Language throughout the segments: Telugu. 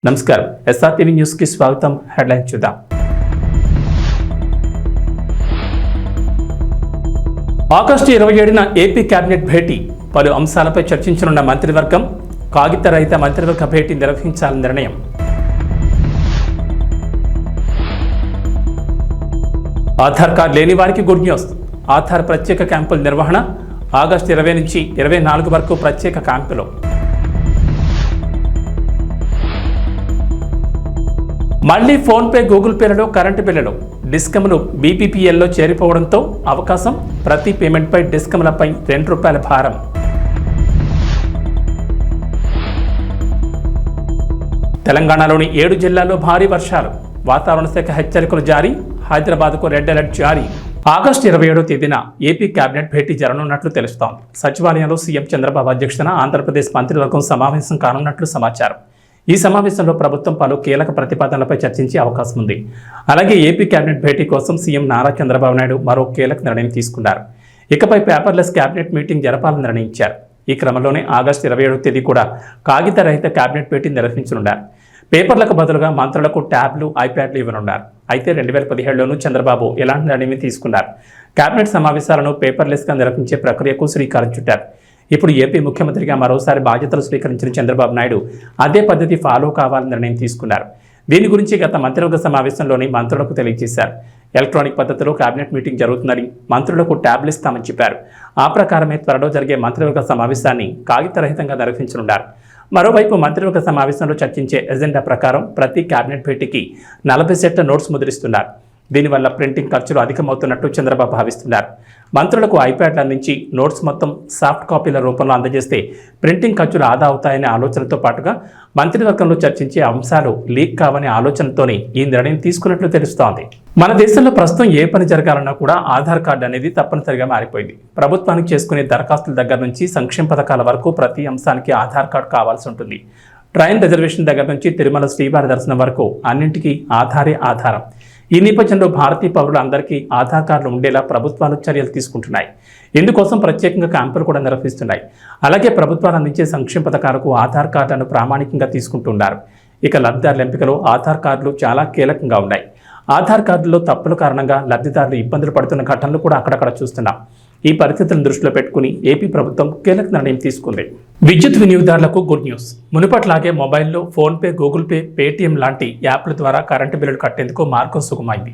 నమస్కారం, ఎస్ఆర్టీవీ న్యూస్ కి స్వాగతం. హెడ్లైన్ చూద్దాం. ఆగస్టు 27న ఏపీ కేబినెట్ భేటీ. పలు అంశాలపై చర్చించనున్న మంత్రివర్గం. కాగిత రహిత మంత్రివర్గ భేటీ నిర్వహించాలని నిర్ణయం. ఆధార్ కార్డు లేని వారికి గుడ్ న్యూస్. ఆధార్ ప్రత్యేక క్యాంపుల నిర్వహణ. ఆగస్టు 20 నుంచి 24 వరకు ప్రత్యేక క్యాంపులు. మళ్లీ ఫోన్పే, గూగుల్ పేలలో కరెంటు బిల్లులు. డిస్కమ్లు బీపీపీఎల్లో చేరిపోవడంతో అవకాశం. ప్రతి పేమెంట్పై డిస్కమ్లపై ₹2 భారం. తెలంగాణలోని 7 జిల్లాల్లో భారీ వర్షాలు. వాతావరణ శాఖ హెచ్చరికలు జారీ. హైదరాబాద్కు రెడ్ అలర్ట్ జారీ. ఆగస్టు 27వ తేదీన ఏపీ కేబినెట్ భేటీ జరగనున్నట్లు తెలుస్తోంది. సచివాలయంలో సీఎం చంద్రబాబు అధ్యక్షతన ఆంధ్రప్రదేశ్ మంత్రివర్గం సమావేశం కానున్నట్లు సమాచారం. ఈ సమావేశంలో ప్రభుత్వం పలు కీలక ప్రతిపాదనలపై చర్చించే అవకాశం ఉంది. అలాగే ఏపీ కేబినెట్ భేటీ కోసం సీఎం నారా చంద్రబాబు నాయుడు మరో కీలక నిర్ణయం తీసుకున్నారు. ఇకపై పేపర్లెస్ కేబినెట్ మీటింగ్ జరపాలని నిర్ణయించారు. ఈ క్రమంలోనే ఆగస్టు 27వ తేదీ కూడా కాగిత రహిత కేబినెట్ భేటీ నిర్వహించనున్నారు. పేపర్లకు బదులుగా మంత్రులకు ట్యాబ్లు, ఐప్యాడ్లు ఇవ్వనున్నారు. అయితే 2017లోనూ చంద్రబాబు ఎలాంటి నిర్ణయం తీసుకున్నారు. కేబినెట్ సమావేశాలను పేపర్లెస్గా నిర్వహించే ప్రక్రియకు శ్రీకారం చుట్టారు. ఇప్పుడు ఏపీ ముఖ్యమంత్రిగా మరోసారి బాధ్యతలు స్వీకరించిన చంద్రబాబు నాయుడు అదే పద్ధతి ఫాలో కావాలని నిర్ణయం తీసుకున్నారు. దీని గురించి గత మంత్రివర్గ సమావేశంలోని మంత్రులకు తెలియజేశారు. ఎలక్ట్రానిక్ పద్ధతిలో కేబినెట్ మీటింగ్ జరుగుతుందని, మంత్రులకు ట్యాబ్లు ఇస్తామని చెప్పారు. ఆ ప్రకారమే త్వరలో జరిగే మంత్రివర్గ సమావేశాన్ని కాగితరహితంగా నిర్వహించనున్నారు. మరోవైపు మంత్రివర్గ సమావేశంలో చర్చించే ఎజెండా ప్రకారం ప్రతి కేబినెట్ భేటీకి 40 సెట్ల నోట్స్ ముద్రిస్తున్నారు. దీనివల్ల ప్రింటింగ్ ఖర్చులు అధికమవుతున్నట్టు చంద్రబాబు భావిస్తున్నారు. మంత్రులకు ఐప్యాడ్లు అందించి నోట్స్ మొత్తం సాఫ్ట్ కాపీల రూపంలో అందజేస్తే ప్రింటింగ్ ఖర్చులు ఆదా అవుతాయనే ఆలోచనతో పాటుగా మంత్రివర్గంలో చర్చించే అంశాలు లీక్ కావనే ఆలోచనతోనే ఈ నిర్ణయం తీసుకున్నట్లు తెలుస్తోంది. మన దేశంలో ప్రస్తుతం ఏ పని జరగాలన్నా కూడా ఆధార్ కార్డు అనేది తప్పనిసరిగా మారిపోయింది. ప్రభుత్వానికి చేసుకునే దరఖాస్తుల దగ్గర నుంచి సంక్షేమ పథకాల వరకు ప్రతి అంశానికి ఆధార్ కార్డు కావాల్సి ఉంటుంది. ట్రైన్ రిజర్వేషన్ దగ్గర నుంచి తిరుమల శ్రీవారి దర్శనం వరకు అన్నింటికీ ఆధారే ఆధారం. ఈ నేపథ్యంలో భారతీయ పౌరులందరికీ ఆధార్ కార్డులు ఉండేలా ప్రభుత్వాలు చర్యలు తీసుకుంటున్నాయి. ఇందుకోసం ప్రత్యేకంగా క్యాంపులు కూడా నిర్వహిస్తున్నాయి. అలాగే ప్రభుత్వాలు అందించే సంక్షేమ పథకాలకు ఆధార్ కార్డులను ప్రామాణికంగా తీసుకుంటున్నారు. ఇక లబ్ధిదారుల ఎంపికలో ఆధార్ కార్డులు చాలా కీలకంగా ఉన్నాయి. ఆధార్ కార్డుల్లో తప్పుల కారణంగా లబ్ధిదారులు ఇబ్బందులు పడుతున్న ఘటనలు కూడా అక్కడక్కడ చూస్తున్నాం. ఈ పరిస్థితులను దృష్టిలో పెట్టుకుని ఏపీ ప్రభుత్వం కీలక నిర్ణయం తీసుకుంది. విద్యుత్ వినియోగదారులకు గుడ్ న్యూస్. మునుపట్లాగే మొబైల్లో ఫోన్పే, గూగుల్ పే, పేటీఎం లాంటి యాప్ల ద్వారా కరెంటు బిల్లులు కట్టేందుకు మార్గం సుగమైంది.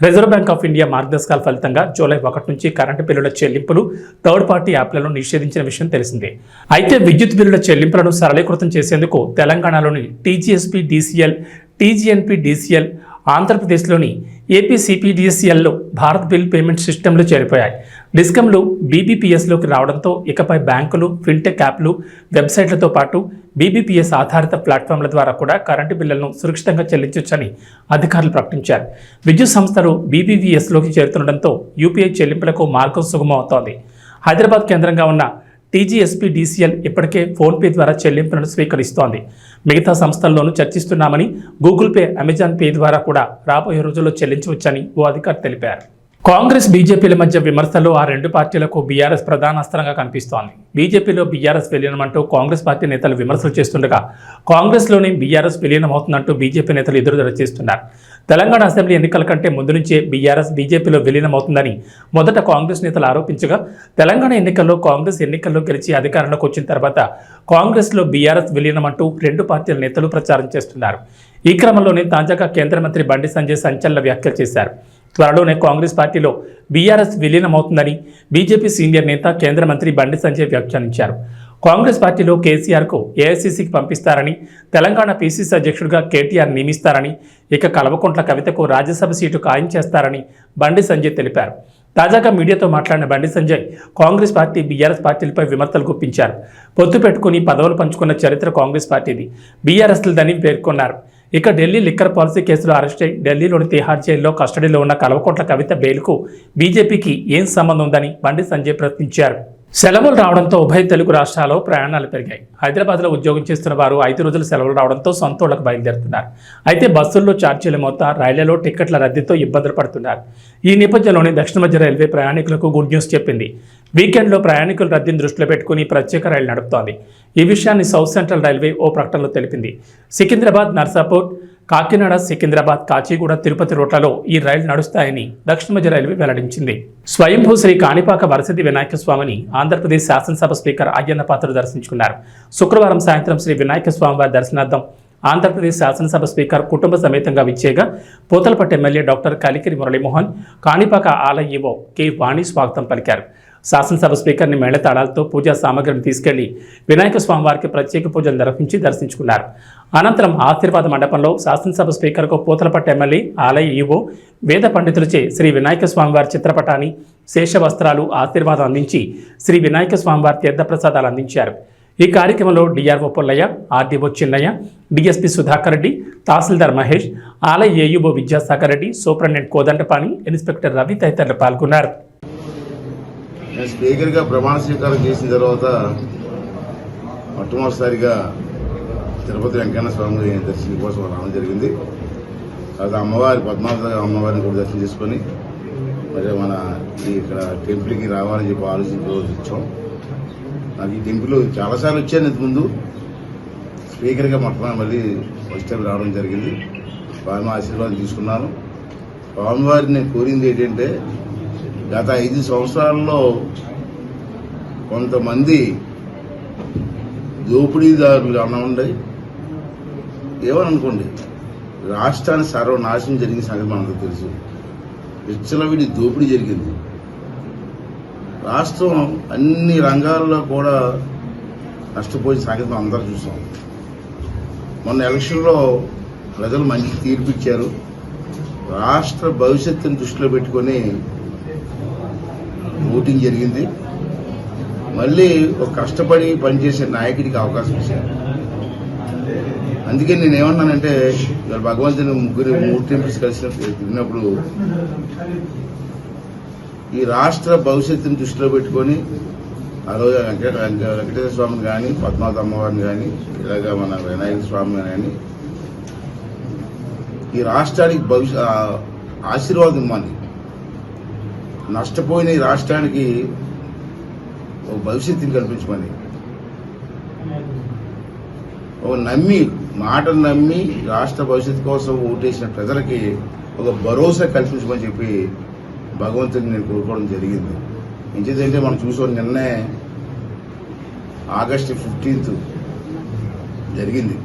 రిజర్వ్ బ్యాంక్ ఆఫ్ ఇండియా మార్గదర్శకాల ఫలితంగా జూలై 1 నుంచి కరెంటు బిల్లుల చెల్లింపులు థర్డ్ పార్టీ యాప్లను నిషేధించిన విషయం తెలిసిందే. అయితే విద్యుత్ బిల్లుల చెల్లింపులను సరళీకృతం చేసేందుకు తెలంగాణలోని టీజీఎస్పీ డీసీఎల్, టీజీఎన్పీ డీసీఎల్, ఆంధ్రప్రదేశ్లోని ఏపీసీపీడీసీఎల్లో భారత్ బిల్ పేమెంట్ సిస్టంలు చేరిపోయాయి. డిస్కమ్లు బీబీపీఎస్లోకి రావడంతో ఇకపై బ్యాంకులు, ఫిన్టెక్ యాప్లు, వెబ్సైట్లతో పాటు బీబీపీఎస్ ఆధారిత ప్లాట్ఫామ్ల ద్వారా కూడా కరెంటు బిల్లులను సురక్షితంగా చెల్లించవచ్చని అధికారులు ప్రకటించారు. విద్యుత్ సంస్థలు బీబీపీఎస్లోకి చేరుతుండటంతో యూపీఐ చెల్లింపులకు మార్గం సుగమవుతోంది. హైదరాబాద్ కేంద్రంగా ఉన్న టీజీఎస్పీ డీసీఎల్ ఇప్పటికే ఫోన్పే ద్వారా చెల్లింపులను స్వీకరిస్తోంది. మిగతా సంస్థల్లోనూ చర్చిస్తున్నామని, గూగుల్ పే, అమెజాన్ పే ద్వారా కూడా రాబోయే రోజుల్లో చెల్లించవచ్చని ఓ అధికారి తెలిపారు. కాంగ్రెస్, బీజేపీల మధ్య విమర్శలు ఆ రెండు పార్టీలకు బీఆర్ఎస్ ప్రధాన అస్త్రంగా కనిపిస్తోంది. బీజేపీలో బీఆర్ఎస్ విలీనమంటూ కాంగ్రెస్ పార్టీ నేతలు విమర్శలు చేస్తుండగా కాంగ్రెస్లోని బీఆర్ఎస్ విలీనమవుతుందంటూ బీజేపీ నేతలు ఎదురుదల చేస్తున్నారు. తెలంగాణ అసెంబ్లీ ఎన్నికల కంటే ముందు నుంచే బీఆర్ఎస్ బీజేపీలో విలీనమవుతుందని మొదట కాంగ్రెస్ నేతలు ఆరోపించగా, తెలంగాణ ఎన్నికల్లో కాంగ్రెస్ ఎన్నికల్లో గెలిచి అధికారంలోకి వచ్చిన తర్వాత కాంగ్రెస్లో బీఆర్ఎస్ విలీనమంటూ రెండు పార్టీల నేతలు ప్రచారం చేస్తున్నారు. ఈ క్రమంలోనే తాజాగా కేంద్ర మంత్రి బండి సంజయ్ సంచలన వ్యాఖ్యలు చేశారు. త్వరలోనే కాంగ్రెస్ పార్టీలో బీఆర్ఎస్ విలీనమవుతుందని బీజేపీ సీనియర్ నేత కేంద్ర మంత్రి బండి సంజయ్ వ్యాఖ్యానించారు. కాంగ్రెస్ పార్టీలో కేసీఆర్కు ఏఐసీసీకి పంపిస్తారని, తెలంగాణ పీసీసీ అధ్యక్షుడిగా కేటీఆర్ నియమిస్తారని, ఇక కల్వకుంట్ల కవితకు రాజ్యసభ సీటు ఖాయం చేస్తారని బండి సంజయ్ తెలిపారు. తాజాగా మీడియాతో మాట్లాడిన బండి సంజయ్ కాంగ్రెస్ పార్టీ, బీఆర్ఎస్ పార్టీలపై విమర్శలు గుప్పించారు. పొత్తు పెట్టుకుని పదవులు పంచుకున్న చరిత్ర కాంగ్రెస్ పార్టీది, బీఆర్ఎస్లదని పేర్కొన్నారు. ఇక ఢిల్లీ లిక్కర్ పాలసీ కేసులో అరెస్ట్ అయి ఢిల్లీలోని తిహార్ జైల్లో కస్టడీలో ఉన్న కల్వకుంట్ల కవిత బెయిల్కు బీజేపీకి ఏం సంబంధం ఉందని బండి సంజయ్ ప్రశ్నించారు. సెలవులు రావడంతో ఉభయ తెలుగు రాష్ట్రాల్లో ప్రయాణాలు పెరిగాయి. హైదరాబాద్లో ఉద్యోగం చేస్తున్న వారు 5 రోజుల సెలవులు రావడంతో సొంత ఊళ్ళకు బయలుదేరుతున్నారు. అయితే బస్సుల్లో ఛార్జీల మొత్త, రైళ్లలో టికెట్ల రద్దీతో ఇబ్బందులు పడుతున్నారు. ఈ నేపథ్యంలోనే దక్షిణ మధ్య రైల్వే ప్రయాణికులకు గుడ్ న్యూస్ చెప్పింది. వీకెండ్లో ప్రయాణికుల రద్దీని దృష్టిలో పెట్టుకుని ప్రత్యేక రైలు నడుపుతోంది. ఈ విషయాన్ని సౌత్ సెంట్రల్ రైల్వే ఓ ప్రకటనలో తెలిపింది. సికింద్రాబాద్, నర్సాపూర్, కాకినాడ, సికింద్రాబాద్, కాచిగూడ, తిరుపతి రూట్లలో ఈ రైలు నడుస్తాయని దక్షిణ మధ్య రైల్వే వెల్లడించింది. స్వయంభూ శ్రీ కాణిపాక వరసిద్ధి వినాయక స్వామిని ఆంధ్రప్రదేశ్ శాసనసభ స్పీకర్ అయ్యన్న పాత్రుడు దర్శించుకున్నారు. శుక్రవారం సాయంత్రం శ్రీ వినాయక స్వామివారి దర్శనార్థం ఆంధ్రప్రదేశ్ శాసనసభ స్పీకర్ కుటుంబ సమేతంగా విచ్చేగా పోతలపట్టు ఎమ్మెల్యే డాక్టర్ కలికిరి మురళీమోహన్, కాణిపాక ఆలయ ఈవో కె వాణి స్వాగతం పలికారు. శాసనసభ స్పీకర్ని మేళతాళాలతో పూజా సామగ్రిని తీసుకెళ్లి వినాయక స్వామివారికి ప్రత్యేక పూజలు నిర్వహించి దర్శించుకున్నారు. అనంతరం ఆశీర్వాద మండపంలో శాసనసభ స్పీకర్కు పోతలపట్టు ఎమ్మెల్యే, ఆలయ ఈవో, వేద పండితులచే శ్రీ వినాయక స్వామివారి చిత్రపటాన్ని, శేష వస్త్రాలు, ఆశీర్వాదం అందించి శ్రీ వినాయక స్వామివారి తీర్థప్రసాదాలు అందించారు. ఈ కార్యక్రమంలో DRO Pullaiah, RDO Chinnaiah, DSP Sudhakar Reddy, tahsildar Mahesh, ఆలయ ఏయుఓ విద్యాసాగర్ రెడ్డి, సూపరింటెండెంట్ కోదండపాణి, ఇన్స్పెక్టర్ రవి తదితరులు పాల్గొన్నారు. నేను స్పీకర్గా ప్రమాణ స్వీకారం చేసిన తర్వాత మొట్టమొదటిసారిగా తిరుపతి వెంకన్న స్వామి దర్శనం కోసం రావడం జరిగింది. తర్వాత అమ్మవారి పద్మావతి అమ్మవారిని కూడా దర్శనం చేసుకొని మరి మన ఇక్కడ టెంపుల్కి రావాలని చెప్పి ఆలోచించాం. నాకు ఈ టెంపుల్ చాలాసార్లు వచ్చాను ఇంతకుముందు. స్పీకర్గా మొట్టమొదటి మళ్ళీ ఫస్ట్ టైం రావడం జరిగింది. స్వామి ఆశీర్వాదం తీసుకున్నాను. స్వామివారిని నేను కోరింది ఏంటంటే, గత 5 సంవత్సరాల్లో కొంతమంది దోపిడీదారులు అన్నమండి ఏమనుకోండి, రాష్ట్రాన్ని సర్వనాశనం జరిగిన సంగతి మనకు తెలుసు. విచ్చలవిడి దోపిడీ జరిగింది. రాష్ట్రం అన్ని రంగాల్లో కూడా నష్టపోయిన సంగతి మనం అందరూ చూసాం. మొన్న ఎలక్షన్లో ప్రజలు మంచి తీర్పు ఇచ్చారు. రాష్ట్ర భవిష్యత్తును దృష్టిలో పెట్టుకొని ఓటింగ్ జరిగింది. మళ్ళీ ఒక కష్టపడి పనిచేసే నాయకుడికి అవకాశం ఇచ్చారు. అందుకే నేనేమన్నానంటే, ఇవాళ భగవంతుని 3 టెంపుల్స్ కలిసినప్పుడు ఈ రాష్ట్ర భవిష్యత్తుని దృష్టిలో పెట్టుకొని ఆ రోజు వెంకటేశ్వర స్వామిని కానీ, పద్మావతి అమ్మవారిని కానీ, ఇలాగా మన వినాయక స్వామిని కానీ ఈ రాష్ట్రానికి ఆశీర్వాదం ఇవ్వాలి. నష్టపోయిన ఈ రాష్ట్రానికి ఒక భవిష్యత్తుని కల్పించమని, ఒక మాటను నమ్మి రాష్ట్ర భవిష్యత్తు కోసం ఓటేసిన ప్రజలకి ఒక భరోసా కల్పించమని చెప్పి భగవంతుని నేను కోరుకోవడం జరిగింది. ఎందుకంటే మనం చూసాం, నిన్నే ఆగస్టు 15 జరిగింది.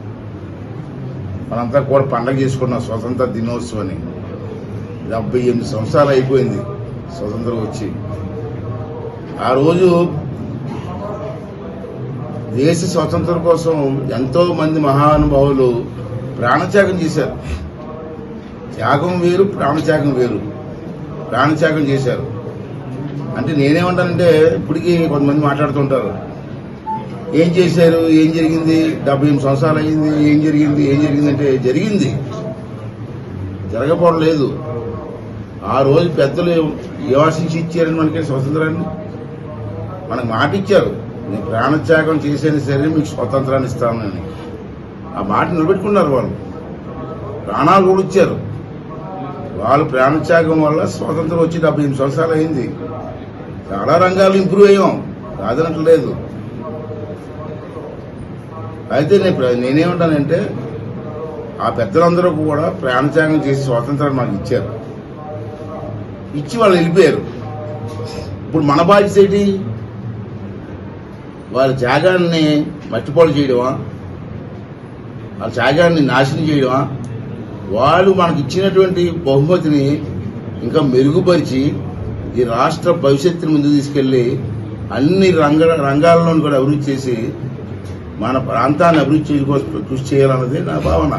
మనంతా కూడా పండగ చేసుకున్నాం స్వతంత్ర దినోత్సవాన్ని. 78 సంవత్సరాలు అయిపోయింది స్వతంత్రం వచ్చి. ఆ రోజు దేశ స్వతంత్రం కోసం ఎంతో మంది మహానుభావులు ప్రాణత్యాగం చేశారు. త్యాగం వేరు, ప్రాణత్యాగం వేరు. ప్రాణత్యాగం చేశారు. అంటే నేనేమంటానంటే, ఇప్పటికీ కొంతమంది మాట్లాడుతుంటారు, ఏం చేశారు, ఏం జరిగింది, 78 సంవత్సరాలు అయింది, ఏం జరిగింది అంటే, జరిగింది, జరగకపోవడం లేదు. ఆ రోజు పెద్దలు ఆశించి ఇచ్చారని మనకి స్వతంత్రాన్ని, మనకు మాట ఇచ్చారు, నేను ప్రాణత్యాగం చేసేది సరే మీకు స్వతంత్రాన్ని ఇస్తానని. ఆ మాట నిలబెట్టుకున్నారు. వాళ్ళు ప్రాణాలు కూడా ఇచ్చారు. వాళ్ళు ప్రాణత్యాగం వల్ల స్వాతంత్రం వచ్చి 78 సంవత్సరాలు అయింది. చాలా రంగాలు ఇంప్రూవ్ అయ్యాం, కాదనట్లేదు. అయితే నేనేమంటానంటే, ఆ పెద్దలందరూ కూడా ప్రాణత్యాగం చేసి స్వాతంత్రాన్ని మాకు ఇచ్చారు. ఇచ్చి వాళ్ళు వెళ్ళిపోయారు. ఇప్పుడు మన బాధ్యత ఏంటి? వాళ్ళ త్యాగాన్ని మట్టిపాలు చేయడమా, వాళ్ళ త్యాగాన్ని నాశనం చేయడమా? వాళ్ళు మనకి ఇచ్చినటువంటి బహుమతిని ఇంకా మెరుగుపరిచి ఈ రాష్ట్ర భవిష్యత్తుని ముందుకు తీసుకెళ్లి అన్ని రంగాల్లోనూ కూడా అభివృద్ధి చేసి మన ప్రాంతాన్ని అభివృద్ధి చేయడం కృషి చేయాలన్నది నా భావన.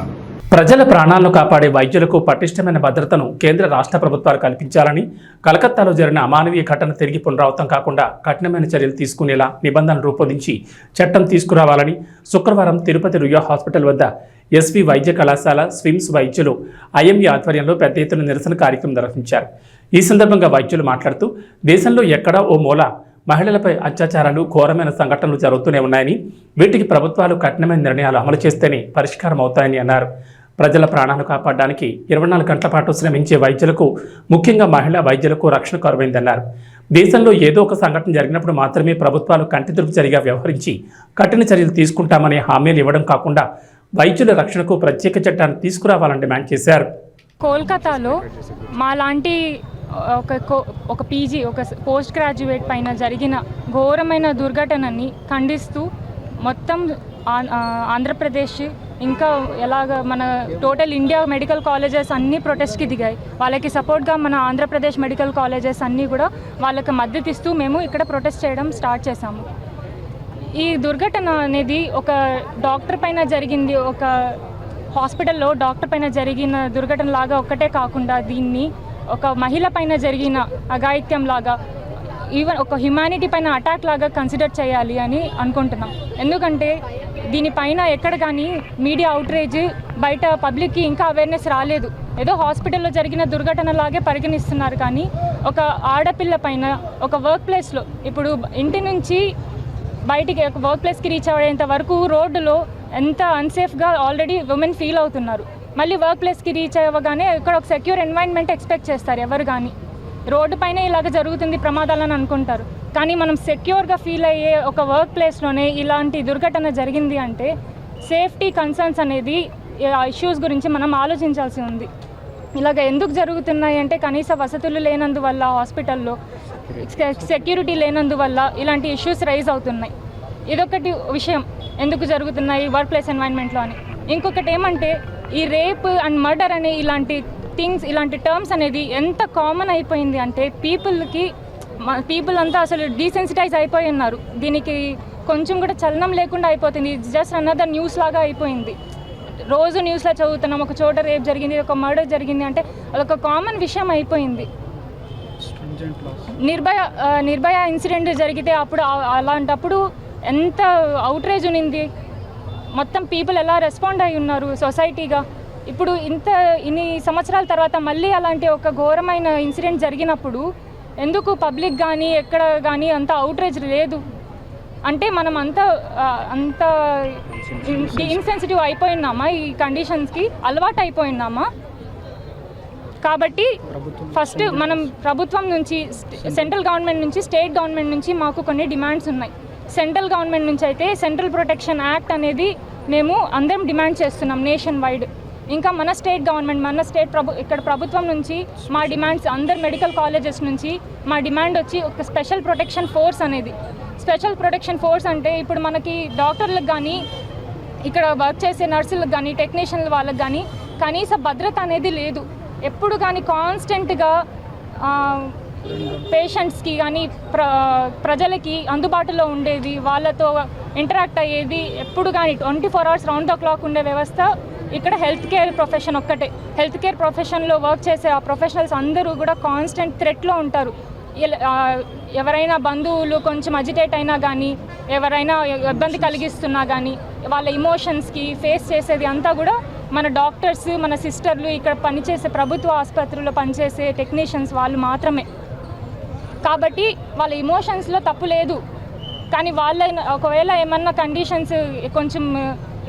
ప్రజల ప్రాణాలను కాపాడే వైద్యులకు పటిష్టమైన భద్రతను కేంద్ర రాష్ట్ర ప్రభుత్వాలు కల్పించాలని, కలకత్తాలో జరిగిన అమానవీయ ఘటన తిరిగి పునరావృతం కాకుండా కఠినమైన చర్యలు తీసుకునేలా నిబంధనలు రూపొందించి చట్టం తీసుకురావాలని శుక్రవారం తిరుపతి రుయా హాస్పిటల్ వద్ద ఎస్వి వైద్య కళాశాల స్విమ్స్ వైద్యులు ఐఎంఈ ఆధ్వర్యంలో పెద్ద ఎత్తున నిరసన కార్యక్రమం నిర్వహించారు. ఈ సందర్భంగా వైద్యులు మాట్లాడుతూ, దేశంలో ఎక్కడా ఓ మూల మహిళలపై అత్యాచారాలు, ఘోరమైన సంఘటనలు జరుగుతూనే ఉన్నాయని, వీటికి ప్రభుత్వాలు కఠినమైన నిర్ణయాలు అమలు చేస్తేనే పరిష్కారం అవుతాయని అన్నారు. ప్రజల ప్రాణాలు కాపాడడానికి 24 గంటల పాటు శ్రమించే వైద్యులకు, ముఖ్యంగా మహిళా వైద్యులకు రక్షణ కరువైందన్నారు. దేశంలో ఏదో ఒక సంఘటన జరిగినప్పుడు మాత్రమే ప్రభుత్వాలు కంటితుడుపు చర్యగా వ్యవహరించి కఠిన చర్యలు తీసుకుంటామనే హామీలు ఇవ్వడం కాకుండా వైద్యుల రక్షణకు ప్రత్యేక చట్టాన్ని తీసుకురావాలని డిమాండ్ చేశారు. కోల్కతాలో మాలాంటి ఒక పీజీ, ఒక పోస్ట్ గ్రాడ్యుయేట్ పైన జరిగిన ఘోరమైన దుర్ఘటనని ఖండిస్తూ మొత్తం ఆంధ్రప్రదేశ్ ఇంకా ఎలాగ మన టోటల్ ఇండియా మెడికల్ కాలేజెస్ అన్నీ ప్రొటెస్ట్కి దిగాయి. వాళ్ళకి సపోర్ట్గా మన ఆంధ్రప్రదేశ్ మెడికల్ కాలేజెస్ అన్నీ కూడా వాళ్ళకి మద్దతు ఇస్తూ మేము ఇక్కడ ప్రొటెస్ట్ చేయడం స్టార్ట్ చేశాము. ఈ దుర్ఘటన అనేది ఒక డాక్టర్ పైన జరిగింది, ఒక హాస్పిటల్లో డాక్టర్ పైన జరిగిన దుర్ఘటన లాగా ఒక్కటే కాకుండా దీన్ని ఒక మహిళ పైన జరిగిన అఘాయిత్యం లాగా, ఈవెన్ ఒక హ్యుమానిటీ పైన అటాక్ లాగా కన్సిడర్ చేయాలి అని అనుకుంటున్నాం. ఎందుకంటే దీనిపైన ఎక్కడ కానీ మీడియా అవుట్రేజ్ బయట పబ్లిక్కి ఇంకా అవేర్నెస్ రాలేదు. ఏదో హాస్పిటల్లో జరిగిన దుర్ఘటన లాగే పరిగణిస్తున్నారు. కానీ ఒక ఆడపిల్ల పైన ఒక వర్క్ ప్లేస్లో, ఇప్పుడు ఇంటి నుంచి బయటికి ఒక వర్క్ ప్లేస్కి రీచ్ అయ్యేంత వరకు రోడ్డులో ఎంత అన్సేఫ్గా ఆల్రెడీ ఉమెన్ ఫీల్ అవుతున్నారు. మళ్ళీ వర్క్ ప్లేస్కి రీచ్ అవ్వగానే ఇక్కడ ఒక సెక్యూర్ ఎన్వైర్న్మెంట్ ఎక్స్పెక్ట్ చేస్తారు ఎవరు కానీ. రోడ్డు పైన ఇలాగ జరుగుతుంది ప్రమాదాలని అనుకుంటారు. కానీ మనం సెక్యూర్గా ఫీల్ అయ్యే ఒక వర్క్ ప్లేస్లోనే ఇలాంటి దుర్ఘటన జరిగింది అంటే సేఫ్టీ కన్సర్న్స్ అనేది ఇష్యూస్ గురించి మనం ఆలోచించాల్సి ఉంది. ఇలాగ ఎందుకు జరుగుతున్నాయి అంటే కనీస వసతులు లేనందువల్ల, హాస్పిటల్లో సెక్యూరిటీ లేనందువల్ల ఇలాంటి ఇష్యూస్ రైజ్ అవుతున్నాయి. ఇదొకటి విషయం ఎందుకు జరుగుతున్నాయి వర్క్ ప్లేస్ ఎన్వైర్న్మెంట్లో అని. ఇంకొకటి ఏమంటే ఈ రేప్ అండ్ మర్డర్ అనే ఇలాంటి థింగ్స్, ఇలాంటి టర్మ్స్ అనేది ఎంత కామన్ అయిపోయింది అంటే పీపుల్ అంతా అసలు డీసెన్సిటైజ్ అయిపోయి ఉన్నారు. దీనికి కొంచెం కూడా చలనం లేకుండా అయిపోతుంది. జస్ట్ అనదర్ న్యూస్ లాగా అయిపోయింది. రోజు న్యూస్లో చదువుతున్నాం, ఒక చోట రేప్ జరిగింది, ఒక మర్డర్ జరిగింది అంటే అదొక కామన్ విషయం అయిపోయింది. నిర్భయ ఇన్సిడెంట్ జరిగితే అప్పుడు అలాంటప్పుడు ఎంత అవుట్రేజ్ ఉన్నింది, మొత్తం పీపుల్ ఎలా రెస్పాండ్ అయి ఉన్నారు సొసైటీగా. ఇప్పుడు ఇన్ని సంవత్సరాల తర్వాత మళ్ళీ అలాంటి ఒక ఘోరమైన ఇన్సిడెంట్ జరిగినప్పుడు ఎందుకు పబ్లిక్ కానీ ఎక్కడ కానీ అంత అవుట్రేజ్ లేదు అంటే మనం అంత ఇన్సెన్సిటివ్ అయిపోయినామా, ఈ కండిషన్స్కి అలవాటు అయిపోయినామా. కాబట్టి ఫస్ట్ మనం ప్రభుత్వం నుంచి, సెంట్రల్ గవర్నమెంట్ నుంచి, స్టేట్ గవర్నమెంట్ నుంచి మాకు కొన్ని డిమాండ్స్ ఉన్నాయి. సెంట్రల్ గవర్నమెంట్ నుంచి అయితే సెంట్రల్ ప్రొటెక్షన్ యాక్ట్ అనేది మేము అందరం డిమాండ్ చేస్తున్నాం నేషన్ వైడ్. ఇంకా మన స్టేట్ గవర్నమెంట్, మన స్టేట్ ఇక్కడ ప్రభుత్వం నుంచి మా డిమాండ్స్, అందరు మెడికల్ కాలేజెస్ నుంచి మా డిమాండ్ వచ్చి ఒక స్పెషల్ ప్రొటెక్షన్ ఫోర్స్ అనేది. స్పెషల్ ప్రొటెక్షన్ ఫోర్స్ అంటే ఇప్పుడు మనకి డాక్టర్లకు కానీ, ఇక్కడ వర్క్ చేసే నర్సులకు కానీ, టెక్నీషియన్ల వాళ్ళకి కానీ కనీస భద్రత అనేది లేదు. ఎప్పుడు కానీ కాన్స్టెంట్గా పేషెంట్స్కి కానీ ప్రజలకి అందుబాటులో ఉండేది, వాళ్ళతో ఇంటరాక్ట్ అయ్యేది ఎప్పుడు కానీ 24 hours రౌండ్ ద క్లాక్ ఉండే వ్యవస్థ ఇక్కడ హెల్త్ కేర్ ప్రొఫెషన్ ఒక్కటే. హెల్త్ కేర్ ప్రొఫెషన్లో వర్క్ చేసే ఆ ప్రొఫెషనల్స్ అందరూ కూడా కాన్స్టెంట్ థ్రెట్లో ఉంటారు. ఎవరైనా బంధువులు కొంచెం అజిటేట్ అయినా కానీ, ఎవరైనా ఇబ్బంది కలిగిస్తున్నా కానీ వాళ్ళ ఇమోషన్స్కి ఫేస్ చేసేది అంతా కూడా మన డాక్టర్స్, మన సిస్టర్లు, ఇక్కడ పనిచేసే ప్రభుత్వ ఆసుపత్రుల్లో పనిచేసే టెక్నీషియన్స్ వాళ్ళు మాత్రమే. కాబట్టి వాళ్ళ ఇమోషన్స్లో తప్పు లేదు. కానీ వాళ్ళ ఒకవేళ ఏమన్నా కండిషన్స్ కొంచెం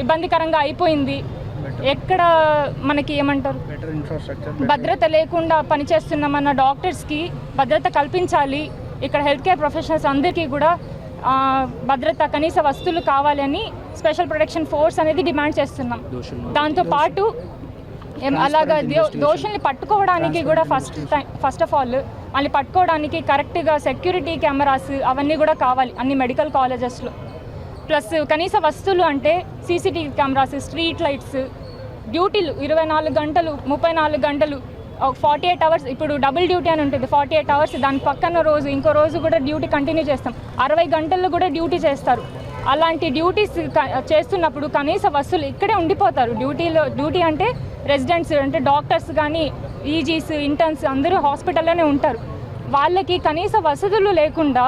ఇబ్బందికరంగా అయిపోయింది, ఎక్కడ మనకి ఏమంటారు భద్రత లేకుండా పనిచేస్తున్న మన డాక్టర్స్కి భద్రత కల్పించాలి. ఇక్కడ హెల్త్ కేర్ ప్రొఫెషనల్స్ అందరికీ కూడా భద్రత, కనీస వస్తువులు కావాలని స్పెషల్ ప్రొటెక్షన్ ఫోర్స్ అనేది డిమాండ్ చేస్తున్నాం. దాంతోపాటు అలాగా దోషుల్ని పట్టుకోవడానికి కూడా ఫస్ట్ ఆఫ్ ఆల్ వాళ్ళని పట్టుకోవడానికి కరెక్ట్గా సెక్యూరిటీ కెమెరాస్ అవన్నీ కూడా కావాలి అన్ని మెడికల్ కాలేజెస్లో. ప్లస్ కనీస వస్తువులు అంటే సీసీటీవీ కెమెరాస్, స్ట్రీట్ లైట్స్, డ్యూటీలు 24 గంటలు, 34 గంటలు, 48 hours. ఇప్పుడు డబుల్ డ్యూటీ అని ఉంటుంది, 48 hours. దాని పక్కన రోజు, ఇంకో రోజు కూడా డ్యూటీ కంటిన్యూ చేస్తాం. 60 గంటలు కూడా డ్యూటీ చేస్తారు. అలాంటి డ్యూటీస్ చేస్తున్నప్పుడు కనీస వస్తువులు ఇక్కడే ఉండిపోతారు. డ్యూటీ అంటే రెసిడెంట్స్ అంటే డాక్టర్స్ కానీ, ఈజీస్, ఇంటర్న్స్ అందరూ హాస్పిటల్లోనే ఉంటారు. వాళ్ళకి కనీస వసతులు లేకుండా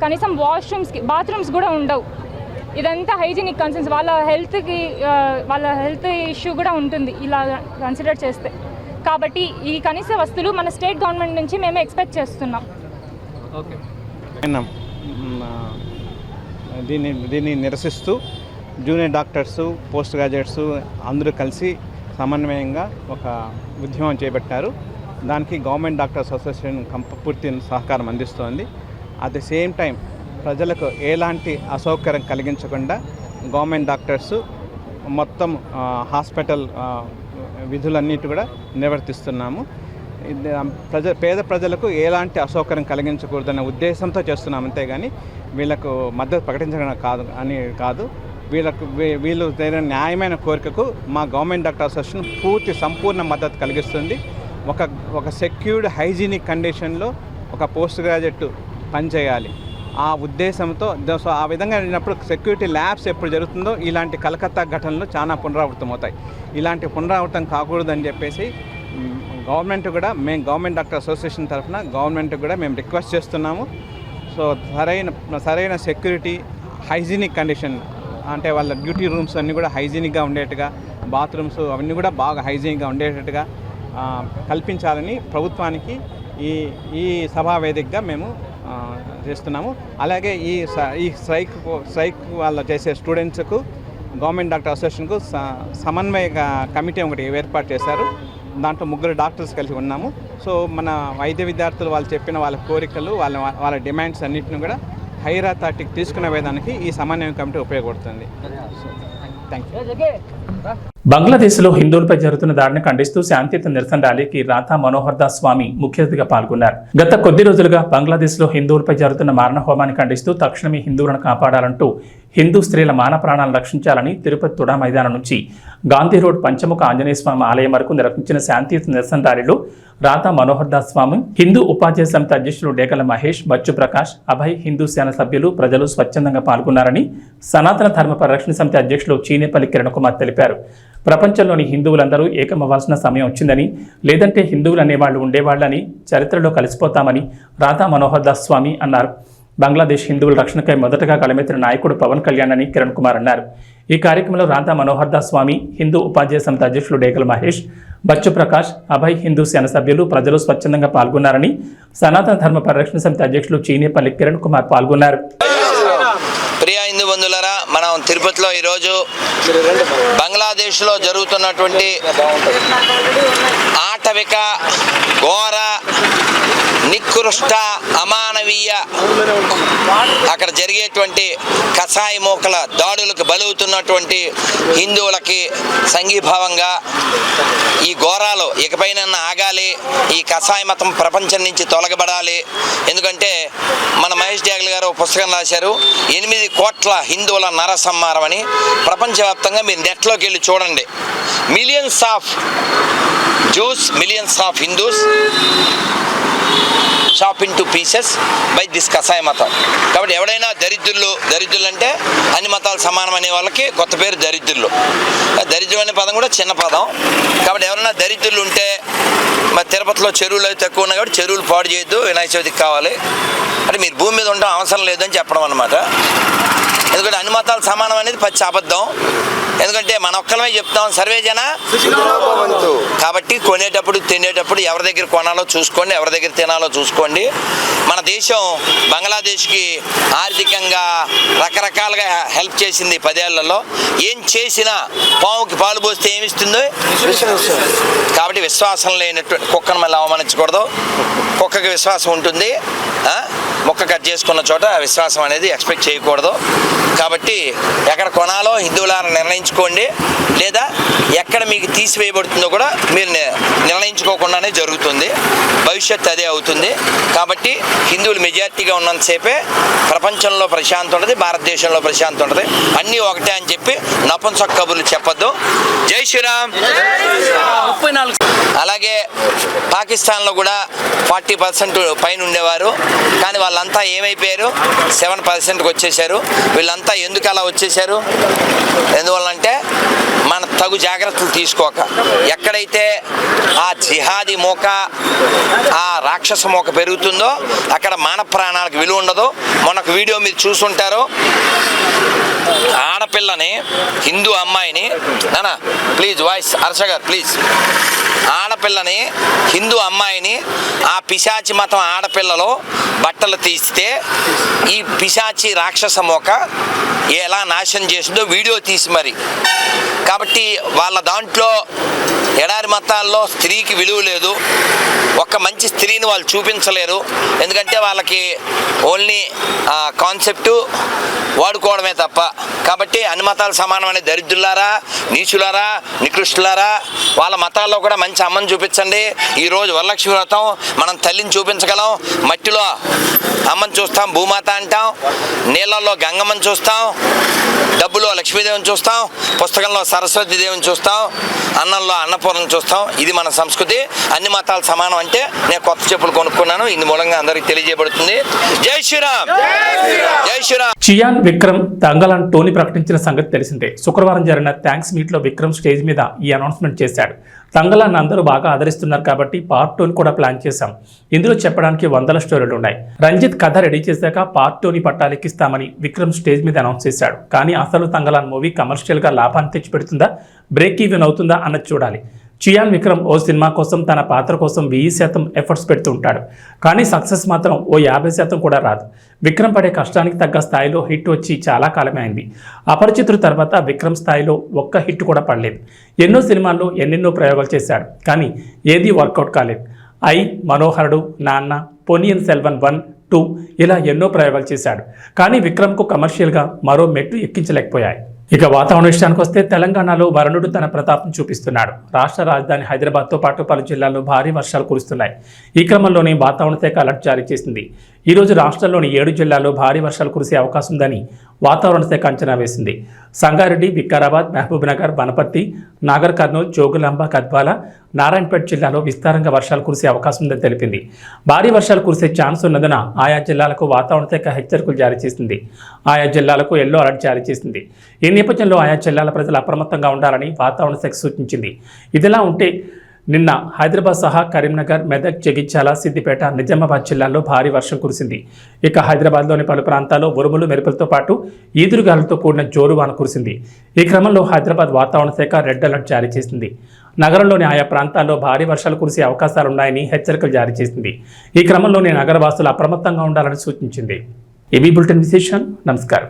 కనీసం వాష్రూమ్స్కి, బాత్రూమ్స్ కూడా ఉండవు. ఇదంతా హైజీనిక్ కన్సర్న్స్, వాళ్ళ హెల్త్ ఇష్యూ కూడా ఉంటుంది ఇలా కన్సిడర్ చేస్తే. కాబట్టి ఈ కనీస వస్తువులు మన స్టేట్ గవర్నమెంట్ నుంచి మేము ఎక్స్పెక్ట్ చేస్తున్నాం. ఓకే. దీన్ని నిరసిస్తూ జూనియర్ డాక్టర్సు, పోస్ట్ గ్రాడ్యుయేట్స్ అందరూ కలిసి సమన్వయంగా ఒక ఉద్యమం చేపట్టారు. దానికి గవర్నమెంట్ డాక్టర్స్ అసోసియేషన్ పూర్తి సహకారం అందిస్తోంది. అట్ ది సేమ్ టైం ప్రజలకు ఎలాంటి అసౌకర్యం కలిగించకుండా గవర్నమెంట్ డాక్టర్స్ మొత్తం హాస్పిటల్ విధులన్నిటి కూడా నిర్వర్తిస్తున్నాము. పేద ప్రజలకు ఎలాంటి అసౌకర్యం కలిగించకూడదనే ఉద్దేశంతో చేస్తున్నాం, అంతేగాని వీళ్ళకు మద్దతు ప్రకటించడం కాదు. వీళ్ళు న్యాయమైన కోరికకు మా గవర్నమెంట్ డాక్టర్ అసోసియేషన్ సంపూర్ణ మద్దతు కలిగిస్తుంది. ఒక సెక్యూర్డ్ హైజీనిక్ కండిషన్లో ఒక పోస్ట్ గ్రాడ్యుయేట్ పనిచేయాలి ఆ ఉద్దేశంతో. సో ఆ విధంగా అయినప్పుడు సెక్యూరిటీ ల్యాబ్స్ ఎప్పుడు జరుగుతుందో ఇలాంటి కలకత్తా ఘటనలు చాలా పునరావృతం అవుతాయి. ఇలాంటి పునరావృతం కాకూడదని చెప్పేసి గవర్నమెంట్ డాక్టర్ అసోసియేషన్ తరఫున గవర్నమెంట్ కూడా మేము రిక్వెస్ట్ చేస్తున్నాము. సో సరైన సెక్యూరిటీ, హైజీనిక్ కండిషన్, అంటే వాళ్ళ డ్యూటీ రూమ్స్ అన్నీ కూడా హైజీనిక్గా ఉండేట్టుగా, బాత్రూమ్స్ అవన్నీ కూడా బాగా హైజీనిక్గా ఉండేటట్టుగా కల్పించాలని ప్రభుత్వానికి ఈ సభా వేదికగా మేము చేస్తున్నాము. అలాగే ఈ స్ట్రైక్ వాళ్ళు చేసే స్టూడెంట్స్కు గవర్నమెంట్ డాక్టర్ అసోసియేషన్కు సమన్వయ కమిటీ ఒకటి ఏర్పాటు చేశారు. దాంట్లో 3 డాక్టర్స్ కలిసి ఉన్నాము. సో మన వైద్య విద్యార్థులు వాళ్ళు చెప్పిన వాళ్ళ కోరికలు, వాళ్ళ డిమాండ్స్ అన్నింటిని కూడా హైయర్ అథారిటీకి తీసుకునే విధానికి ఈ సమన్వయ కమిటీ ఉపయోగపడుతుంది. Thank you. బంగ్లాదేశ్లో హిందువులపై జరుగుతున్న దాడిని ఖండిస్తూ శాంతియుత నిరసన ర్యాలీకి రాధా మనోహర్ దాస్ స్వామి ముఖ్య అతిథిగా పాల్గొన్నారు. గత కొద్ది రోజులుగా బంగ్లాదేశ్లో హిందువులపై జరుగుతున్న మారణ హోమాన్ని ఖండిస్తూ తక్షణమే హిందువులను కాపాడాలంటూ హిందూ స్త్రీల మాన ప్రాణాలను రక్షించాలని తిరుపతి తుడా మైదానం నుంచి గాంధీ రోడ్ పంచముఖ ఆంజనేయ స్వామి ఆలయం వరకు నిర్వహించిన శాంతియుత నిరసన ర్యాలీలో రాధా మనోహర్ దాస్ స్వామి, హిందూ ఉపాధ్యాయ సమితి అధ్యక్షులు డేగల మహేష్, బచ్చు ప్రకాష్, అభయ్, హిందూ సేన సభ్యులు, ప్రజలు స్వచ్ఛందంగా పాల్గొన్నారని సనాతన ధర్మ పరిరక్షణ సమితి అధ్యక్షులు చీనేపల్లి కిరణ్ కుమార్ తెలిపారు. ప్రపంచంలోని హిందువులందరూ ఏకమవ్వాల్సిన సమయం వచ్చిందని, లేదంటే హిందువులు అనేవాళ్లు ఉండేవాళ్లని, చరిత్రలో కలిసిపోతామని రాధా మనోహర్ దాస్ స్వామి అన్నారు. బంగ్లాదేశ్ హిందువుల రక్షణకై మొదటగా కలమెత్తిన నాయకుడు పవన్ కళ్యాణ్ అని కిరణ్ కుమార్ అన్నారు. ఈ కార్యక్రమంలో రాధా మనోహర్ దాస్ స్వామి, హిందూ ఉపాధ్యాయ సమితి అధ్యక్షులు డేగల మహేష్, బచ్చు ప్రకాష్, అభయ్, హిందూ సేన సభ్యులు, ప్రజలు స్వచ్ఛందంగా పాల్గొన్నారని సనాతన ధర్మ పరిరక్షణ సమితి అధ్యక్షులు చీనేపల్లి కిరణ్ కుమార్ పాల్గొన్నారు. ప్రియ హిందూ బంధువులారా, మనం తిరుపతిలో ఈరోజు బంగ్లాదేశ్లో జరుగుతున్నటువంటి ఆటవిక, ఘోర, నికృష్ట, అమానవీయ, అక్కడ జరిగేటువంటి కసాయి మోకల దాడులకు బలవుతున్నటువంటి హిందువులకి సంఘీభావంగా ఈ ఘోరాలు ఇకపైన ఆగాలి, ఈ కసాయి మతం ప్రపంచం నుంచి తొలగబడాలి. ఎందుకంటే మన మహేష్ డేగల్ గారు పుస్తకం రాశారు, 8 కోట్ల హిందువుల నర సంహారం అని. ప్రపంచవ్యాప్తంగా మీరు నెట్లోకి వెళ్ళి చూడండి. Millions of Jews, millions of Hindus chop into pieces by this కసాయ మతం. కాబట్టి ఎవడైనా దరిద్రులు అంటే అన్ని మతాలు సమానం అనే వాళ్ళకి కొత్త పేరు దరిద్రులు. దరిద్రం అనే పదం కూడా చిన్న పదం. కాబట్టి ఎవరైనా దరిద్రులు ఉంటే, మరి తిరుపతిలో చెరువులు అవి తక్కువ ఉన్నాయి కాబట్టి చెరువులు పాడు చేయొద్దు, వినాయక చవితికి కావాలి అంటే మీరు భూమి మీద ఉండడం అవసరం లేదని చెప్పడం అన్నమాట. ఎందుకంటే అన్ని మతాలు సమానం అనేది పచ్చి అబద్ధం. ఎందుకంటే మన ఒక్కలమే చెప్తాం, సర్వే జన. కాబట్టి కొనేటప్పుడు తినేటప్పుడు ఎవరి దగ్గర కొనాలో చూసుకోండి, ఎవరి దగ్గర తినాలో చూసుకోండి. మన దేశం బంగ్లాదేశ్కి ఆర్థికంగా రకరకాలుగా హెల్ప్ చేసింది 10 ఏళ్లలో. ఏం చేసినా పావుకి పాలు పోస్తే ఏమిస్తుందో. కాబట్టి విశ్వాసం లేనటువంటి కుక్కను మళ్ళీ అవమానించకూడదు. కుక్కకి విశ్వాసం ఉంటుంది, మొక్క కట్ చేసుకున్న చోట విశ్వాసం అనేది ఎక్స్పెక్ట్ చేయకూడదు. కాబట్టి ఎక్కడ కొనాలో హిందువులారా నిర్ణయించుకోండి, లేదా ఎక్కడ మీకు తీసివేయబడుతుందో కూడా మీరు నిర్ణయించుకోకుండానే జరుగుతుంది. భవిష్యత్తు అదే అవుతుంది. కాబట్టి హిందువులు మెజారిటీగా ఉన్నంతసేపే ప్రపంచంలో ప్రశాంతం ఉంటుంది, భారతదేశంలో ప్రశాంతం ఉంటుంది. అన్నీ ఒకటే అని చెప్పి నపుంసక కబుర్లు చెప్పొద్దు. జై శ్రీరామ్. అలాగే పాకిస్తాన్లో కూడా 40% పైన ఉండేవారు, కానీ వాళ్ళంతా ఏమైపోయారు, 7%కి వచ్చేసారు. వీళ్ళంతా ఎందుకు అలా వచ్చేసారు? ఎందువల్లంటే మన తగు జాగ్రత్తలు తీసుకోక, ఎక్కడైతే ఆ జిహాదీ మోక, ఆ రాక్షస మోక పెరుగుతుందో అక్కడ మానవ ప్రాణాలకు విలువ ఉండదు. మొన్నొక వీడియో మీరు చూసుంటారు, ఆడపిల్లని, హిందూ అమ్మాయిని, నానా ప్లీజ్ వాయిస్ హర్ష గారు ప్లీజ్, ఆడపిల్లని, హిందూ అమ్మాయిని ఆ పిశాచి మతం ఆడపిల్లలో బట్టలు తీస్తే ఈ పిశాచి రాక్షస మోక ఎలా నాశనం చేసిందో వీడియో తీసి మరి. కాబట్టి వాళ్ళ దాంట్లో ఎడారి మతాల్లో స్త్రీకి విలువ లేదు, ఒక్క మంచి స్త్రీని వాళ్ళు చూపించలేరు. ఎందుకంటే వాళ్ళకి ఓన్లీ కాన్సెప్టు వాడుకోవడమే తప్ప. కాబట్టి అన్ని మతాలు సమానమైన దరిద్రులారా, నీచులారా, నికృష్టులారా, వాళ్ళ మతాల్లో కూడా మంచి అమ్మని చూపించండి. ఈరోజు వరలక్ష్మి వ్రతం, మనం తల్లిని చూపించగలం. మట్టిలో అమ్మని చూస్తాం, భూమాత అంటాం. నీళ్ళల్లో గంగమ్మని చూస్తాం, డబ్బులో లక్ష్మీదేవిని చూస్తాం, పుస్తకంలో సరస్వతి దేవిని చూస్తాం, అన్నంలో అన్నపూర్ణను చూస్తాం. ఇది మన సంస్కృతి. అన్ని మతాలు సమానం అంటే నేను కొత్త చెప్పులు కొనుక్కున్నాను. ఇందు మూలంగా అందరికీ తెలియజేయబడుతుంది. జై శ్రీరామ్, జై శ్రీరామ్. చియాన్ విక్రమ్ తంగలాన్ టోనీ ప్రకటించిన సంగతి తెలిసిందే. శుక్రవారం జరిగిన థ్యాంక్స్ మీట్ లో విక్రమ్ స్టేజ్ మీద ఈ అనౌన్స్మెంట్ చేశాడు. తంగలాన్ అందరూ బాగా ఆదరిస్తున్నారు కాబట్టి పార్ట్ 2 కూడా ప్లాన్ చేశాం. ఇందులో చెప్పడానికి 100 స్టోరీలు ఉన్నాయి. రంజిత్ కథ రెడీ చేశాక పార్ట్ 2ని పట్టాలెక్కిస్తామని విక్రమ్ స్టేజ్ మీద అనౌన్స్ చేశాడు. కానీ అసలు తంగలాన్ మూవీ కమర్షియల్ గా లాభాన్ని తెచ్చిపెడుతుందా, బ్రేక్ ఈవెన్ అవుతుందా అన్నది చూడాలి. చియాన్ విక్రమ్ ఓ సినిమా కోసం తన పాత్ర కోసం 1000% ఎఫర్ట్స్ పెడుతూ ఉంటాడు. కానీ సక్సెస్ మాత్రం ఓ 50% కూడా రాదు. విక్రమ్ పడే కష్టానికి తగ్గ స్థాయిలో హిట్ వచ్చి చాలా కాలమే అయింది. అపరిచితుల తర్వాత విక్రమ్ స్థాయిలో ఒక్క హిట్ కూడా పడలేదు. ఎన్నో సినిమాల్లో ఎన్నెన్నో ప్రయోగాలు చేశాడు, కానీ ఏదీ వర్కౌట్ కాలేదు. మనోహరుడు, నాన్న, పొన్నియిన్ సెల్వన్ 1, 2 ఇలా ఎన్నో ప్రయోగాలు చేశాడు. కానీ విక్రమ్కు కమర్షియల్గా మరో మెట్టు ఎక్కించలేకపోయాయి. ఇక వాతావరణ విషయానికి వస్తే తెలంగాణలో వరుణుడు తన ప్రతాపం చూపిస్తున్నాడు. రాష్ట్ర రాజధాని హైదరాబాద్తో పాటు పలు జిల్లాల్లో భారీ వర్షాలు కురుస్తున్నాయి. ఈ క్రమంలోనే వాతావరణ శాఖ అలర్ట్ జారీ చేసింది. ఈరోజు రాష్ట్రంలోని 7 జిల్లాల్లో భారీ వర్షాలు కురిసే అవకాశం ఉందని వాతావరణ శాఖ అంచనా వేసింది. సంగారెడ్డి, వికారాబాద్, మహబూబ్నగర్, వనపర్తి, నాగర్ కర్నూల్, జోగులాంబ, గద్వాల, నారాయణపేట జిల్లాలో విస్తారంగా వర్షాలు కురిసే అవకాశం ఉందని తెలిపింది. భారీ వర్షాలు కురిసే ఛాన్స్ ఉన్నందున ఆయా జిల్లాలకు వాతావరణ శాఖ హెచ్చరికలు జారీ చేసింది. ఆయా జిల్లాలకు ఎల్లో అలర్ట్ జారీ చేసింది. ఈ నేపథ్యంలో ఆయా జిల్లాల ప్రజలు అప్రమత్తంగా ఉండాలని వాతావరణ శాఖ సూచించింది. ఇదిలా ఉంటే నిన్న హైదరాబాద్ సహా కరీంనగర్, మెదక్, జగిత్యాల, సిద్దిపేట, నిజామాబాద్ జిల్లాల్లో భారీ వర్షం కురిసింది. ఇక హైదరాబాద్లోని పలు ప్రాంతాల్లో ఉరుములు, మెరుపులతో పాటు ఈదురుగాలులతో కూడిన జోరు వాన కురిసింది. ఈ క్రమంలో హైదరాబాద్ వాతావరణ శాఖ రెడ్ అలర్ట్ జారీ చేసింది. నగరంలోని ఆయా ప్రాంతాల్లో భారీ వర్షాలు కురిసే అవకాశాలున్నాయని హెచ్చరికలు జారీ చేసింది. ఈ క్రమంలోనే నగరవాసులు అప్రమత్తంగా ఉండాలని సూచించింది. ఏబీ బులెటిన్ విశేషం. నమస్కారం.